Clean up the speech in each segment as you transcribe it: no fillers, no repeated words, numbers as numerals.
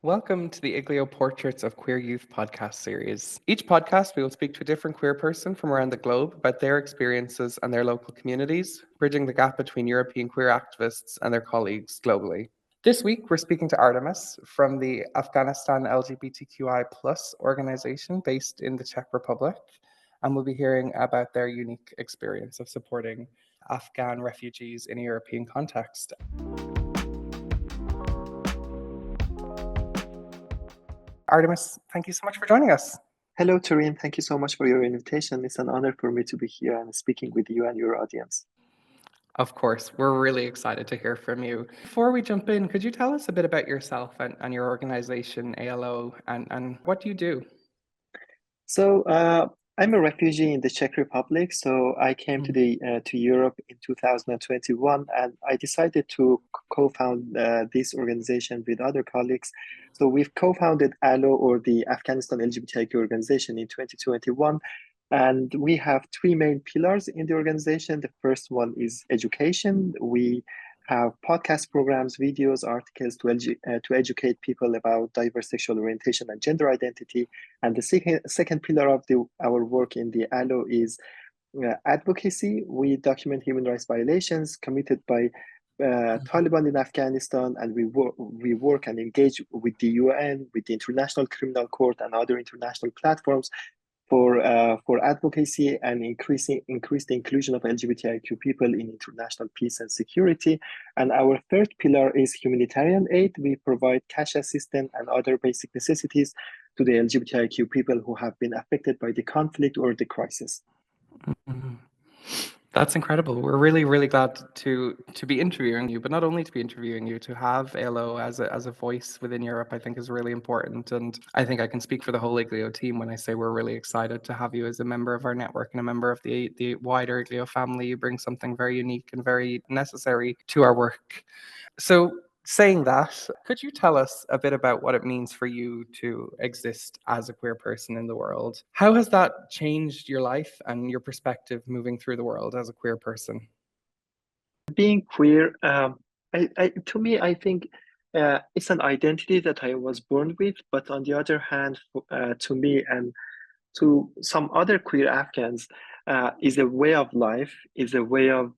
Welcome to the IGLYO Portraits of Queer Youth podcast series. Each podcast, we will speak to a different queer person from around the globe about their experiences and their local communities, bridging the gap between European queer activists and their colleagues globally. This week, we're speaking to Artemis from the Afghanistan LGBTQI+ organization based in the Czech Republic, and we'll be hearing about their unique experience of supporting Afghan refugees in a European context. Artemis, thank you so much for joining us. Hello, Toryn. Thank you so much for your invitation. It's an honor for me to be here and speaking with you and your audience. Of course, we're really excited to hear from you. Before we jump in, could you tell us a bit about yourself and your organization, ALO, and what do you do? So I'm a refugee in the Czech Republic. So I came to Europe in 2021, and I decided to co-found this organization with other colleagues. So we've co-founded ALO, or the Afghanistan LGBTIQ organization, in 2021. And we have three main pillars in the organization. The first one is education. We have podcast programs, videos, articles to educate people about diverse sexual orientation and gender identity. And the second pillar of our work in the ALO is advocacy. We document human rights violations committed by Taliban in Afghanistan, and we work and engage with the UN, with the International Criminal Court, and other international platforms for advocacy and increase the inclusion of LGBTIQ people in international peace and security. And our third pillar is humanitarian aid. We provide cash assistance and other basic necessities to the LGBTIQ people who have been affected by the conflict or the crisis. Mm-hmm. That's incredible. We're really, really glad to be interviewing you, but not only to be interviewing you, to have ALO as a voice within Europe, I think is really important. And I think I can speak for the whole IGLYO team when I say we're really excited to have you as a member of our network and a member of the wider IGLYO family. You bring something very unique and very necessary to our work. So saying that, could you tell us a bit about what it means for you to exist as a queer person in the world? How has that changed your life and your perspective moving through the world as a queer person? Being queer, to me, I think it's an identity that I was born with. But on the other hand, to me and to some other queer Afghans, is a way of life, is a way of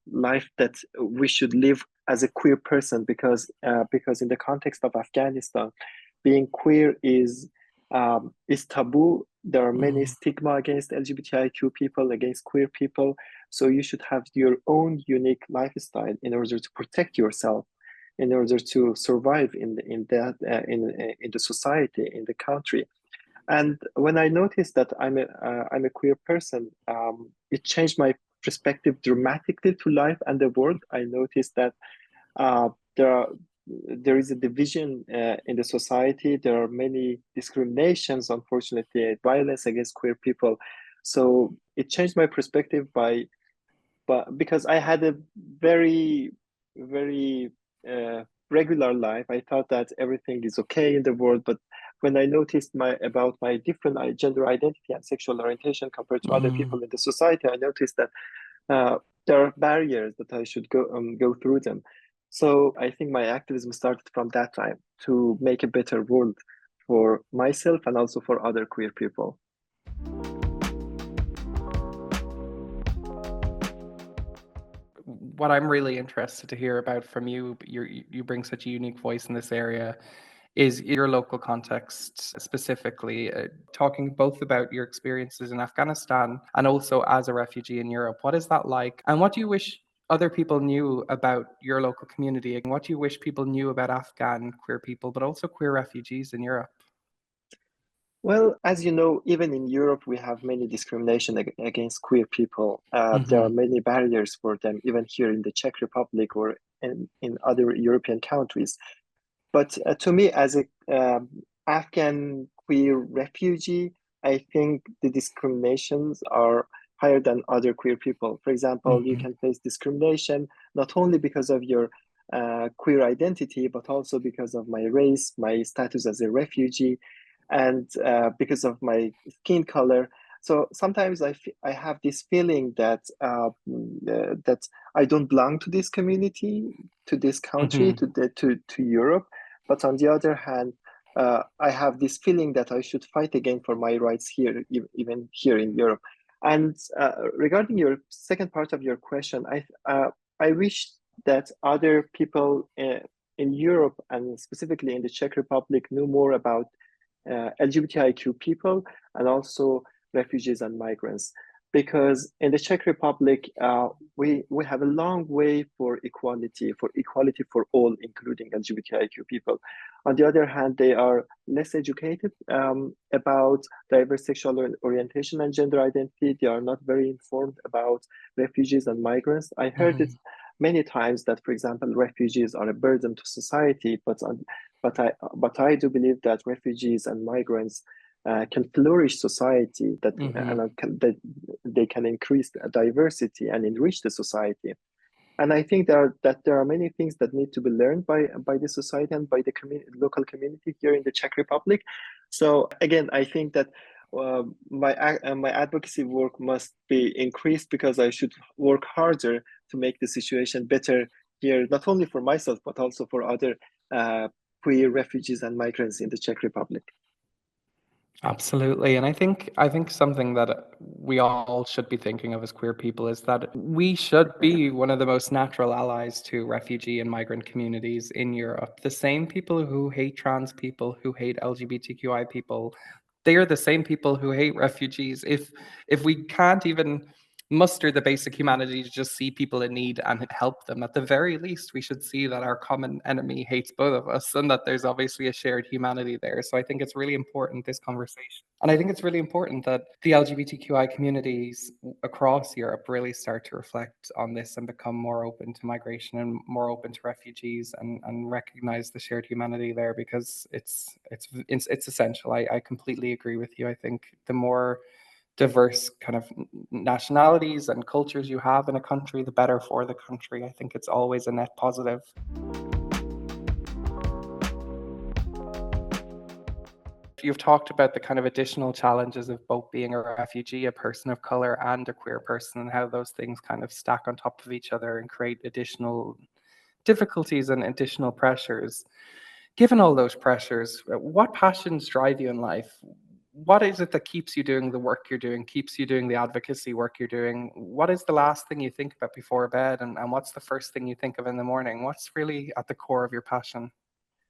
life that we should live as a queer person, because in the context of Afghanistan, being queer is taboo. There are many stigma against LGBTIQ people, against queer people. So you should have your own unique lifestyle in order to protect yourself, in order to survive in the society, in the country. And when I noticed that I'm a queer person, it changed my perspective dramatically to life and the world. I noticed that there is a division in the society. There are many discriminations, unfortunately, violence against queer people. So it changed my perspective because I had a very, very regular life. I thought that everything is okay in the world, but when I noticed about my different gender identity and sexual orientation compared to other people in the society, I noticed that there are barriers that I should go through them. So I think my activism started from that time to make a better world for myself and also for other queer people. What I'm really interested to hear about from you, you bring such a unique voice in this area, is your local context, specifically talking both about your experiences in Afghanistan and also as a refugee in Europe. What is that like? And what do you wish other people knew about your local community? And what do you wish people knew about Afghan queer people, but also queer refugees in Europe? Well, as you know, even in Europe, we have many discrimination against queer people. There are many barriers for them, even here in the Czech Republic or in other European countries. But to me, as a Afghan queer refugee, I think the discriminations are higher than other queer people. For example, you can face discrimination not only because of your queer identity, but also because of my race, my status as a refugee, and because of my skin color. So sometimes I have this feeling that that I don't belong to this community, to this country, to Europe, But on the other hand, I have this feeling that I should fight again for my rights here, even here in Europe. And regarding your second part of your question, I wish that other people in Europe and specifically in the Czech Republic knew more about LGBTIQ people and also refugees and migrants. Because in the Czech Republic, we have a long way for equality for all, including LGBTIQ people. On the other hand, they are less educated about diverse sexual orientation and gender identity. They are not very informed about refugees and migrants. I heard it many times that, for example, refugees are a burden to society, but I do believe that refugees and migrants can flourish society, that they can increase diversity and enrich the society. And I think there are many things that need to be learned by the society and by the local community here in the Czech Republic. So again, I think that my advocacy work must be increased because I should work harder to make the situation better here, not only for myself but also for other queer refugees and migrants in the Czech Republic. Absolutely. And I think something that we all should be thinking of as queer people is that we should be one of the most natural allies to refugee and migrant communities in Europe. The same people who hate trans people, who hate LGBTQI people, they are the same people who hate refugees. If we can't even muster the basic humanity to just see people in need and help them, at the very least, we should see that our common enemy hates both of us and that there's obviously a shared humanity there. So I think it's really important, this conversation. And I think it's really important that the LGBTQI communities across Europe really start to reflect on this and become more open to migration and more open to refugees and recognize the shared humanity there, because it's essential. I completely agree with you. I think the more diverse kind of nationalities and cultures you have in a country, the better for the country. I think it's always a net positive. You've talked about the kind of additional challenges of both being a refugee, a person of color, and a queer person, and how those things kind of stack on top of each other and create additional difficulties and additional pressures. Given all those pressures, what passions drive you in life? What is it that keeps you doing the work you're doing, keeps you doing the advocacy work you're doing? What is the last thing you think about before bed? And what's the first thing you think of in the morning? What's really at the core of your passion?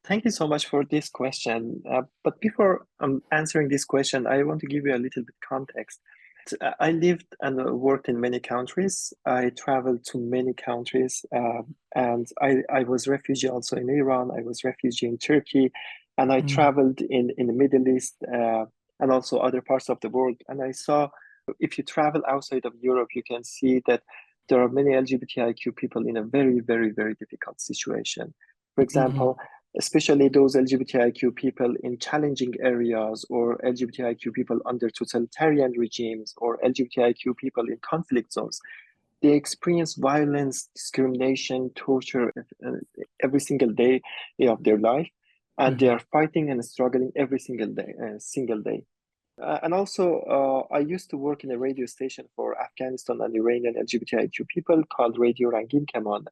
Thank you so much for this question. But before answering this question, I want to give you a little bit context. I lived and worked in many countries. I traveled to many countries, and I was refugee also in Iran. I was refugee in Turkey, and I Mm, traveled in the Middle East and also other parts of the world. And I saw, if you travel outside of Europe, you can see that there are many LGBTIQ people in a very, very, very difficult situation. For mhm, example, especially those LGBTIQ people in challenging areas, or LGBTIQ people under totalitarian regimes, or LGBTIQ people in conflict zones. They experience violence, discrimination, torture every single day of their life, and they mhm, are fighting and struggling every single day. And also, I used to work in a radio station for Afghanistan and Iranian LGBTIQ people called Radio Rangin Kaman,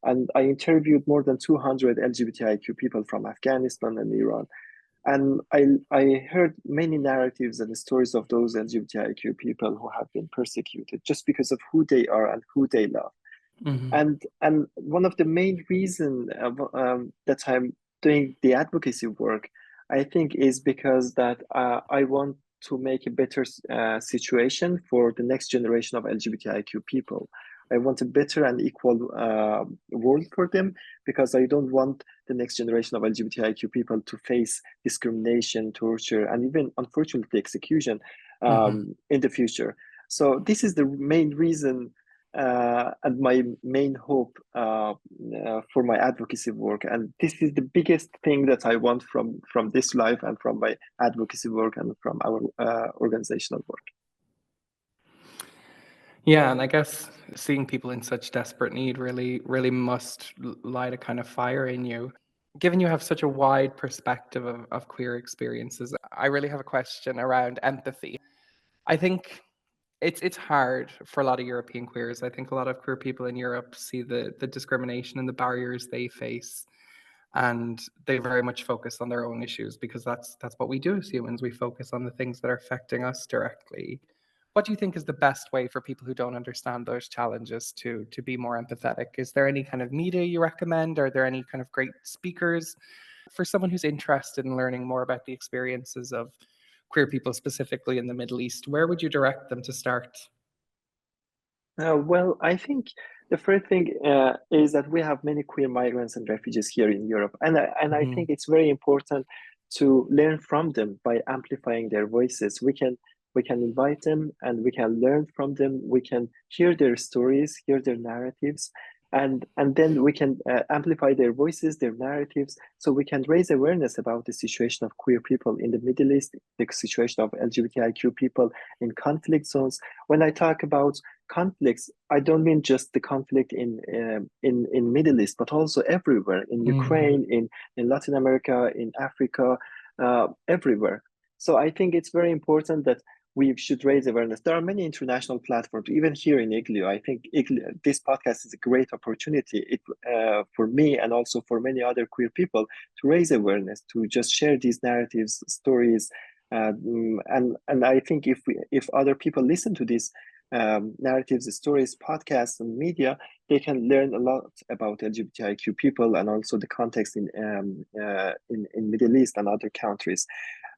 and I interviewed more than 200 LGBTIQ people from Afghanistan and Iran. And I heard many narratives and stories of those LGBTIQ people who have been persecuted just because of who they are and who they love. mhm, And one of the main reason that I'm doing the advocacy work, I think, is because that I want to make a better situation for the next generation of LGBTIQ people. I want a better and equal world for them, because I don't want the next generation of LGBTIQ people to face discrimination, torture, and even, unfortunately, execution mhm. in the future. So this is the main reason and my main hope for my advocacy work. And this is the biggest thing that I want from this life and from my advocacy work and from our organizational work. Yeah, and I guess seeing people in such desperate need really, really must light a kind of fire in you. Given you have such a wide perspective of queer experiences, I really have a question around empathy. I think it's hard for a lot of European queers. I think a lot of queer people in Europe see the discrimination and the barriers they face. and they very much focus on their own issues because that's what we do as humans. We focus on the things that are affecting us directly. What do you think is the best way for people who don't understand those challenges to be more empathetic? Is there any kind of media you recommend? Are there any kind of great speakers for someone who's interested in learning more about the experiences of queer people specifically in the Middle East? Where would you direct them to start? Well, I think the first thing is that we have many queer migrants and refugees here in Europe, and I Hmm. think it's very important to learn from them by amplifying their voices. We can invite them and we can learn from them. We can hear their stories, hear their narratives, and then we can amplify their voices, their narratives, so we can raise awareness about the situation of queer people in the Middle East, the situation of LGBTIQ people in conflict zones. When I talk about conflicts, I don't mean just the conflict in Middle East, but also everywhere in Hmm. Ukraine, in Latin America, in Africa, everywhere. So I think it's very important that we should raise awareness. There are many international platforms, even here in IGLYO. I think this podcast is a great opportunity for me and also for many other queer people to raise awareness, to just share these narratives, stories, and I think if other people listen to this narratives, stories, podcasts, and media, they can learn a lot about LGBTIQ people and also the context in Middle East and other countries.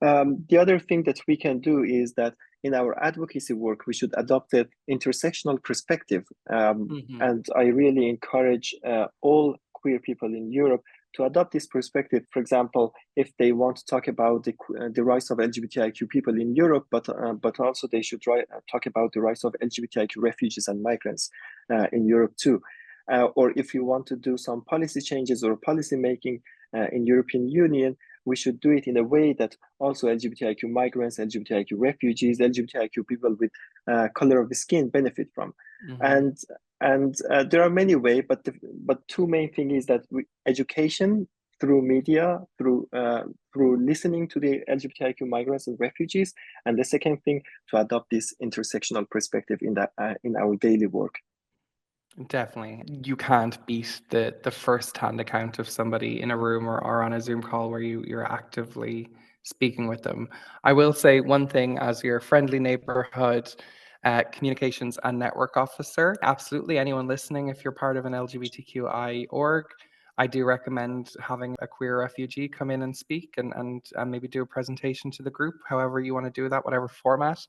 The other thing that we can do is that in our advocacy work, we should adopt an intersectional perspective. Hmm. And I really encourage all queer people in Europe to adopt this perspective. For example, if they want to talk about the rights of LGBTIQ people in Europe, but also they should talk about the rights of LGBTIQ refugees and migrants in Europe too. Or if you want to do some policy changes or policy making in European Union, we should do it in a way that also LGBTIQ migrants, LGBTIQ refugees, LGBTIQ people with color of the skin benefit from. Hmm. And there are many ways, but two main thing is that education through media, through listening to the LGBTIQ migrants and refugees, and the second thing to adopt this intersectional perspective in our daily work. Definitely. You can't beat the first-hand account of somebody in a room or on a Zoom call where you're actively speaking with them. I will say one thing as your friendly neighborhood communications and network officer, absolutely anyone listening, if you're part of an LGBTQI org, I do recommend having a queer refugee come in and speak and maybe do a presentation to the group, however you want to do that, whatever format,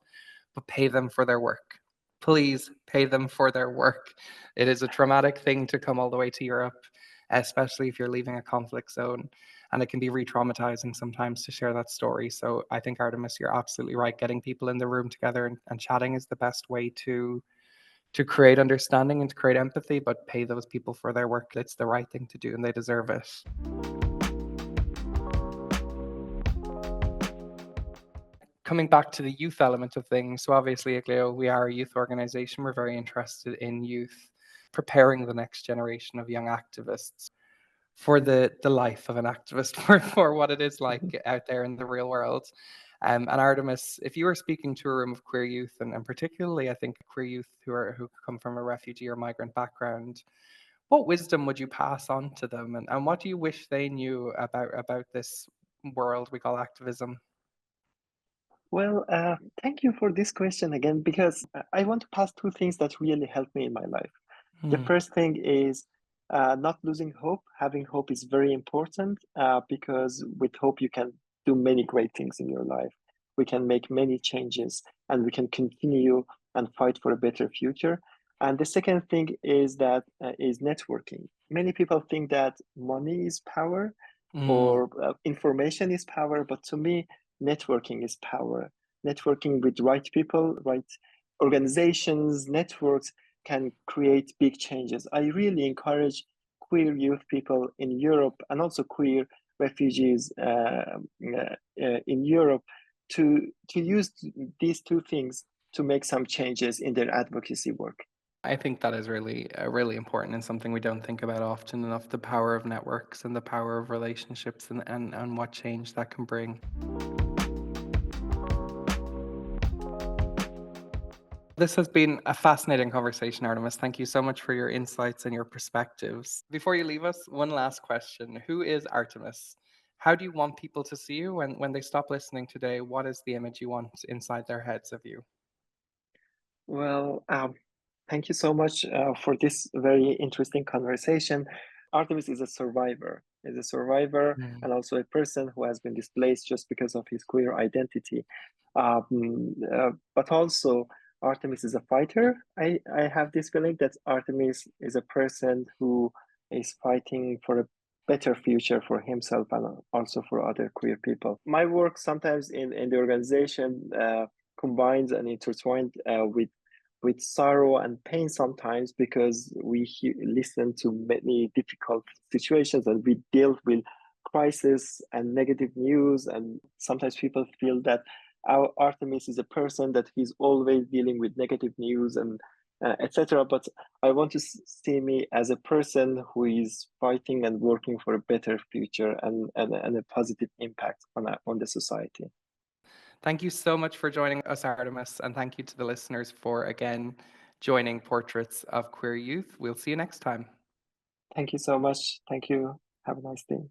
but pay them for their work. Please pay them for their work. It is a traumatic thing to come all the way to Europe, especially if you're leaving a conflict zone. And it can be re traumatizing sometimes to share that story. So I think, Artemis, you're absolutely right. Getting people in the room together and chatting is the best way to create understanding and to create empathy, but pay those people for their work. It's the right thing to do and they deserve it. Coming back to the youth element of things, so obviously at IGLYO, we are a youth organization. We're very interested in youth, preparing the next generation of young activists for the life of an activist, for what it is like out there in the real world. And Artemis, if you were speaking to a room of queer youth, and particularly I think queer youth who come from a refugee or migrant background, what wisdom would you pass on to them, and what do you wish they knew about this world we call activism? Well, thank you for this question again, because I want to pass two things that really helped me in my life. The Hmm. first thing is not losing hope. Having hope is very important because with hope, you can do many great things in your life. We can make many changes and we can continue and fight for a better future. And the second thing is that is networking. Many people think that money is power Mm. or information is power, but to me, networking is power. Networking with right people, right organizations, networks can create big changes. I really encourage queer youth people in Europe and also queer refugees in Europe to use these two things to make some changes in their advocacy work. I think that is really, really important and something we don't think about often enough, the power of networks and the power of relationships and what change that can bring. This has been a fascinating conversation, Artemis. Thank you so much for your insights and your perspectives. Before you leave us, one last question. Who is Artemis? How do you want people to see you when they stop listening today? What is the image you want inside their heads of you? Well, thank you so much for this very interesting conversation. Artemis is a survivor. Is a survivor Mm. and also a person who has been displaced just because of his queer identity. But also, Artemis is a fighter. I have this feeling that Artemis is a person who is fighting for a better future for himself and also for other queer people. My work sometimes in the organization combines and intertwined with sorrow and pain sometimes because listen to many difficult situations and we deal with crisis and negative news, and sometimes people feel that our Artemis is a person that he's always dealing with negative news and etc. But I want to see me as a person who is fighting and working for a better future and a positive impact on the society. Thank you so much for joining us, Artemis, and thank you to the listeners for again joining Portraits of Queer Youth. We'll see you next time. Thank you so much. Thank you. Have a nice day.